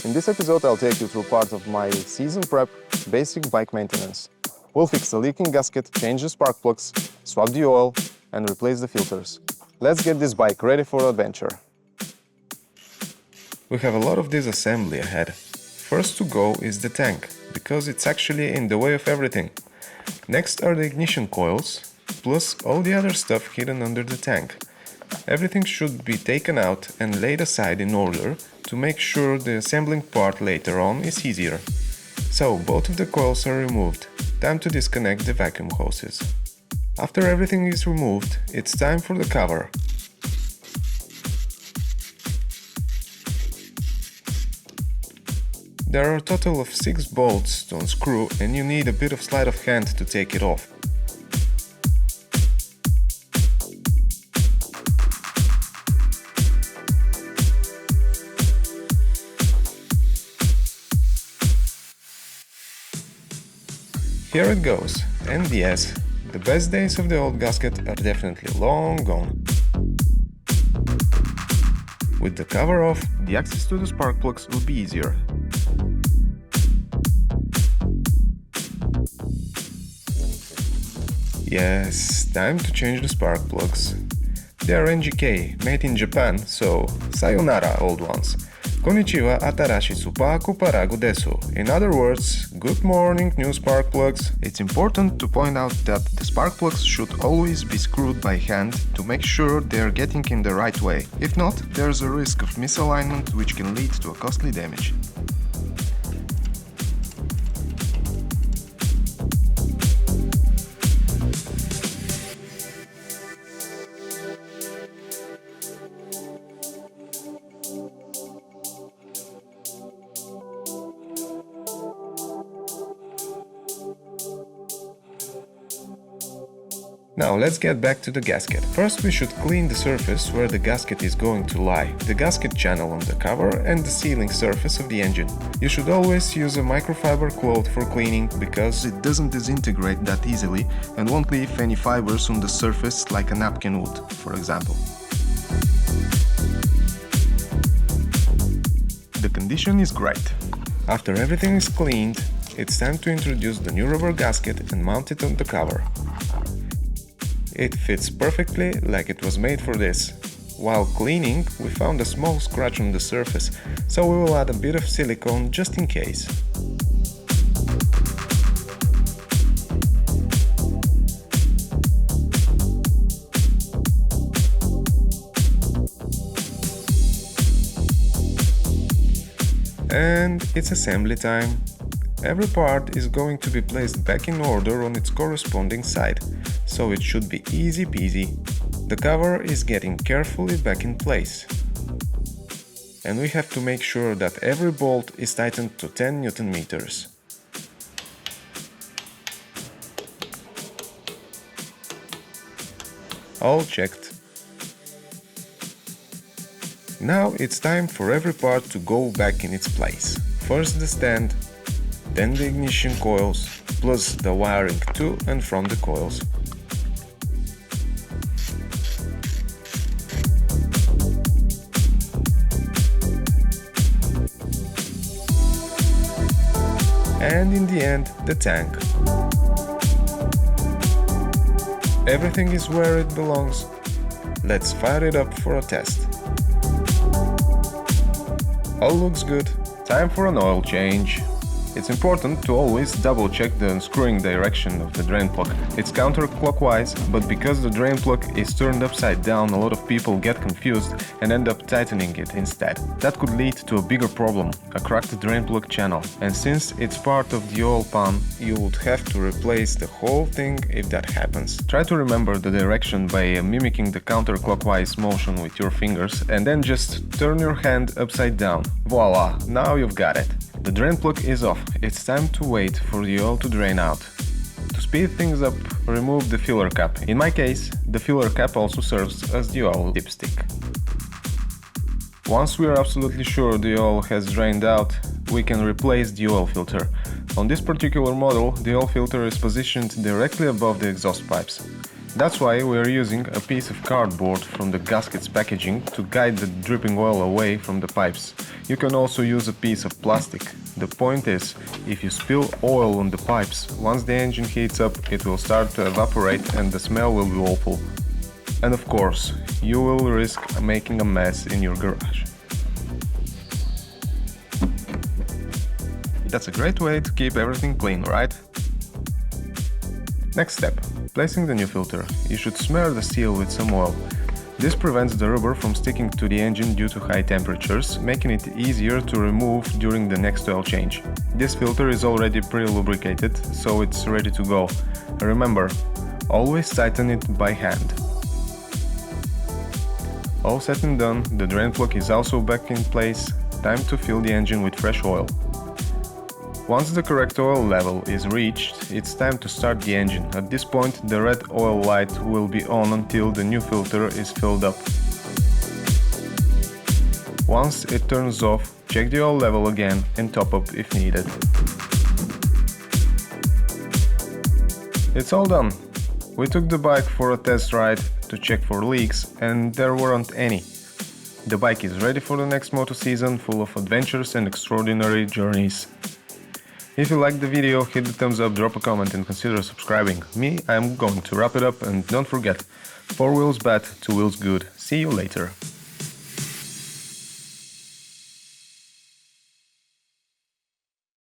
In this episode, I'll take you through part of my season prep basic bike maintenance. We'll fix the leaking gasket, change the spark plugs, swap the oil, and replace the filters. Let's get this bike ready for adventure. We have a lot of disassembly ahead. First to go is the tank, because it's actually in the way of everything. Next are the ignition coils, plus all the other stuff hidden under the tank. Everything should be taken out and laid aside in order to make sure the assembling part later on is easier. So both of the coils are removed. Time to disconnect the vacuum hoses. After everything is removed, it's time for the cover. There are a total of 6 bolts to unscrew and you need a bit of sleight of hand to take it off. Here it goes, and yes, the best days of the old gasket are definitely long gone. With the cover off, the access to the spark plugs will be easier. Yes, time to change the spark plugs. They are NGK, made in Japan, so sayonara old ones. Konnichiwa atarashi supaku paragu desu. In other words, good morning new spark plugs. It's important to point out that the spark plugs should always be screwed by hand to make sure they are getting in the right way. If not, there's a risk of misalignment which can lead to a costly damage. Now let's get back to the gasket. First we should clean the surface where the gasket is going to lie, the gasket channel on the cover and the sealing surface of the engine. You should always use a microfiber cloth for cleaning because it doesn't disintegrate that easily and won't leave any fibers on the surface like a napkin would, for example. The condition is great. After everything is cleaned, it's time to introduce the new rubber gasket and mount it on the cover. It fits perfectly like it was made for this. While cleaning, we found a small scratch on the surface, so we will add a bit of silicone just in case. And it's assembly time. Every part is going to be placed back in order on its corresponding side, so it should be easy peasy. The cover is getting carefully back in place. And we have to make sure that every bolt is tightened to 10 Newton meters. All checked. Now it's time for every part to go back in its place. First the stand, then the ignition coils, plus the wiring to and from the coils. And in the end, the tank. Everything is where it belongs. Let's fire it up for a test. All looks good. Time for an oil change. It's important to always double check the unscrewing direction of the drain plug. It's counterclockwise, but because the drain plug is turned upside down, a lot of people get confused and end up tightening it instead. That could lead to a bigger problem, a cracked drain plug channel. And since it's part of the oil pan, you would have to replace the whole thing if that happens. Try to remember the direction by mimicking the counterclockwise motion with your fingers and then just turn your hand upside down. Voila, now you've got it. The drain plug is off, it's time to wait for the oil to drain out. To speed things up, remove the filler cap. In my case, the filler cap also serves as the oil dipstick. Once we are absolutely sure the oil has drained out, we can replace the oil filter. On this particular model, the oil filter is positioned directly above the exhaust pipes. That's why we are using a piece of cardboard from the gasket's packaging to guide the dripping oil away from the pipes. You can also use a piece of plastic. The point is, if you spill oil on the pipes, once the engine heats up, it will start to evaporate and the smell will be awful. And of course, you will risk making a mess in your garage. That's a great way to keep everything clean, right? Next step. Placing the new filter. You should smear the seal with some oil. This prevents the rubber from sticking to the engine due to high temperatures, making it easier to remove during the next oil change. This filter is already pre-lubricated, so it's ready to go. Remember, always tighten it by hand. All said and done, the drain plug is also back in place. Time to fill the engine with fresh oil. Once the correct oil level is reached, it's time to start the engine. At this point, the red oil light will be on until the new filter is filled up. Once it turns off, check the oil level again and top up if needed. It's all done. We took the bike for a test ride to check for leaks, and there weren't any. The bike is ready for the next Moto season, full of adventures and extraordinary journeys. If you liked the video, hit the thumbs up, drop a comment and consider subscribing. Me, I'm going to wrap it up, and don't forget, 4 wheels bad, 2 wheels good. See you later.